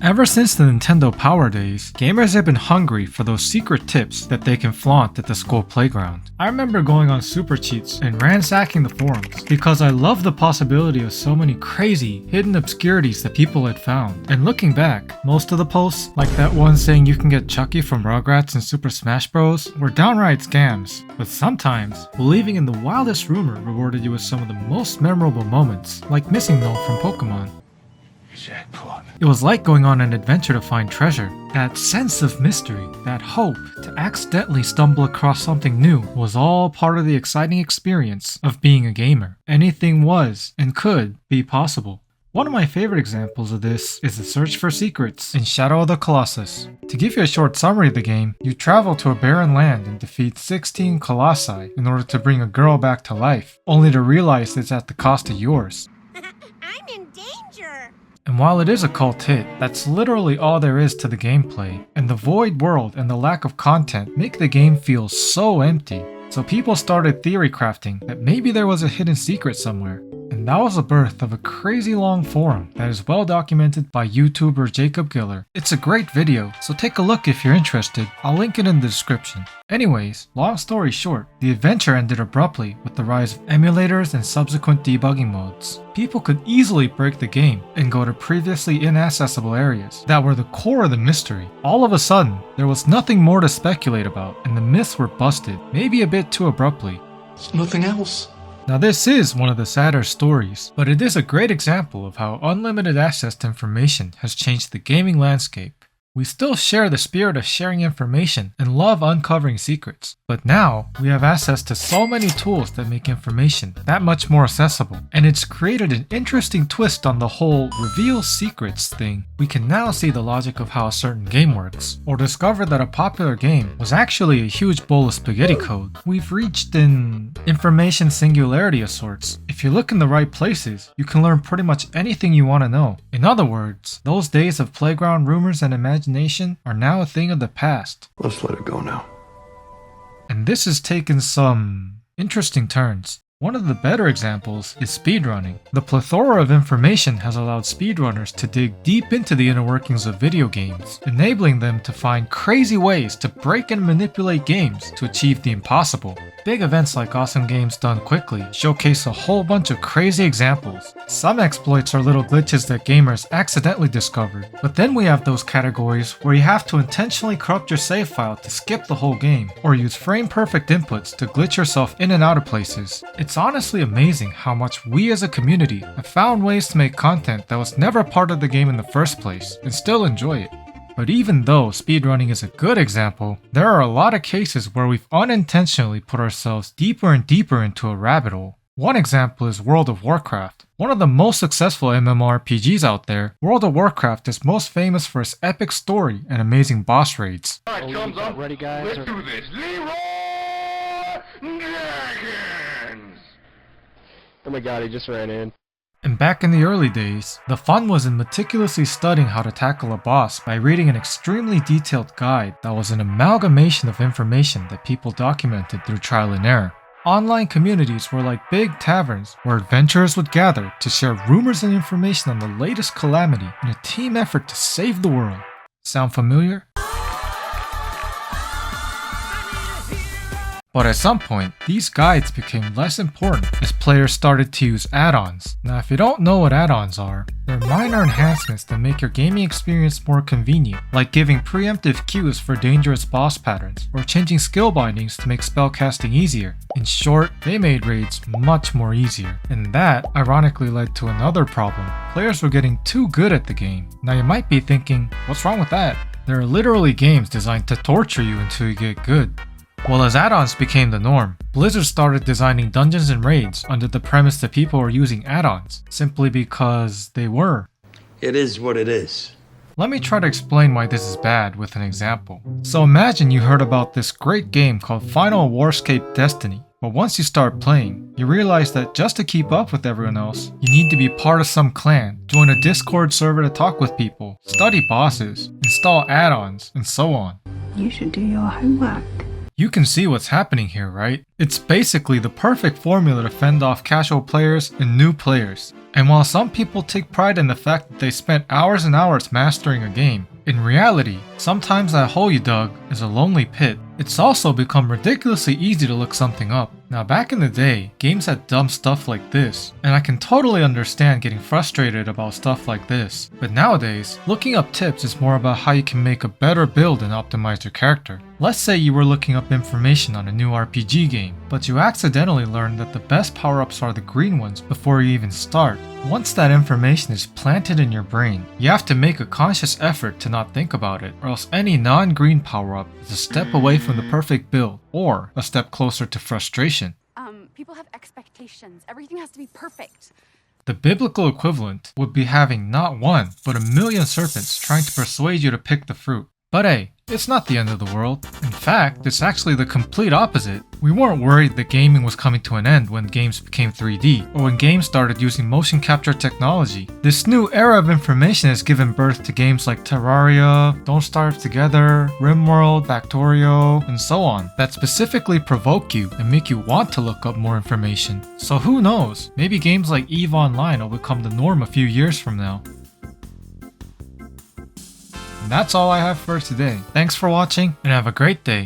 Ever since the Nintendo Power days, gamers have been hungry for those secret tips that they can flaunt at the school playground. I remember going on Super Cheats and ransacking the forums because I loved the possibility of so many crazy, hidden obscurities that people had found. And looking back, most of the posts, like that one saying you can get Chucky from Rugrats in Super Smash Bros, were downright scams. But sometimes, believing in the wildest rumor rewarded you with some of the most memorable moments, like Missing No from Pokemon. Jackpot. It was like going on an adventure to find treasure. That sense of mystery, that hope to accidentally stumble across something new was all part of the exciting experience of being a gamer. Anything was and could be possible. One of my favorite examples of this is the search for secrets in Shadow of the Colossus. To give you a short summary of the game, you travel to a barren land and defeat 16 colossi in order to bring a girl back to life, only to realize it's at the cost of yours. I'm in danger! And while it is a cult hit, that's literally all there is to the gameplay, and the void world and the lack of content make the game feel so empty. So people started theory crafting that maybe there was a hidden secret somewhere. And that was the birth of a crazy long forum that is well documented by YouTuber Jacob Giller. It's a great video, so take a look if you're interested. I'll link it in the description. Anyways, long story short, the adventure ended abruptly with the rise of emulators and subsequent debugging modes. People could easily break the game and go to previously inaccessible areas that were the core of the mystery. All of a sudden, there was nothing more to speculate about, and the myths were busted, maybe a bit too abruptly. There's nothing else. Now this is one of the sadder stories, but it is a great example of how unlimited access to information has changed the gaming landscape. We still share the spirit of sharing information and love uncovering secrets, but now we have access to so many tools that make information that much more accessible, and it's created an interesting twist on the whole reveal secrets thing. We can now see the logic of how a certain game works, or discover that a popular game was actually a huge bowl of spaghetti code. We've reached an information singularity of sorts. If you look in the right places, you can learn pretty much anything you want to know. In other words, those days of playground rumors and imagination are now a thing of the past. Let's let it go now. And this has taken some interesting turns. One of the better examples is speedrunning. The plethora of information has allowed speedrunners to dig deep into the inner workings of video games, enabling them to find crazy ways to break and manipulate games to achieve the impossible. Big events like Awesome Games Done Quickly showcase a whole bunch of crazy examples. Some exploits are little glitches that gamers accidentally discovered, but then we have those categories where you have to intentionally corrupt your save file to skip the whole game, or use frame-perfect inputs to glitch yourself in and out of places. It's honestly amazing how much we as a community have found ways to make content that was never part of the game in the first place, and still enjoy it. But even though speedrunning is a good example, there are a lot of cases where we've unintentionally put ourselves deeper and deeper into a rabbit hole. One example is World of Warcraft. One of the most successful MMORPGs out there, World of Warcraft is most famous for its epic story and amazing boss raids. Alright, chums, I'm ready, guys? Let's do this. Leroy Jenkins! Oh my god, he just ran in. And back in the early days, the fun was in meticulously studying how to tackle a boss by reading an extremely detailed guide that was an amalgamation of information that people documented through trial and error. Online communities were like big taverns where adventurers would gather to share rumors and information on the latest calamity in a team effort to save the world. Sound familiar? But at some point, these guides became less important as players started to use add-ons. Now if you don't know what add-ons are, they're minor enhancements that make your gaming experience more convenient, like giving preemptive cues for dangerous boss patterns, or changing skill bindings to make spellcasting easier. In short, they made raids much more easier. And that ironically led to another problem. Players were getting too good at the game. Now you might be thinking, what's wrong with that? There are literally games designed to torture you until you get good. Well, as add-ons became the norm, Blizzard started designing dungeons and raids under the premise that people were using add-ons, simply because they were. It is what it is. Let me try to explain why this is bad with an example. So imagine you heard about this great game called Final Warscape Destiny, but once you start playing, you realize that just to keep up with everyone else, you need to be part of some clan, join a Discord server to talk with people, study bosses, install add-ons, and so on. You should do your homework. You can see what's happening here, right? It's basically the perfect formula to fend off casual players and new players. And while some people take pride in the fact that they spent hours and hours mastering a game, in reality, sometimes that hole you dug is a lonely pit. It's also become ridiculously easy to look something up. Now back in the day, games had dumb stuff like this, and I can totally understand getting frustrated about stuff like this. But nowadays, looking up tips is more about how you can make a better build and optimize your character. Let's say you were looking up information on a new RPG game, but you accidentally learned that the best power-ups are the green ones before you even start. Once that information is planted in your brain, you have to make a conscious effort to not think about it, or else any non-green power-up is a step away from the perfect build, or a step closer to frustration. People have expectations. Everything has to be perfect. The biblical equivalent would be having not one, but a million serpents trying to persuade you to pick the fruit. But hey, it's not the end of the world. In fact, it's actually the complete opposite. We weren't worried that gaming was coming to an end when games became 3D, or when games started using motion capture technology. This new era of information has given birth to games like Terraria, Don't Starve Together, RimWorld, Factorio, and so on, that specifically provoke you and make you want to look up more information. So who knows, maybe games like EVE Online will become the norm a few years from now. And that's all I have for today. Thanks for watching and have a great day.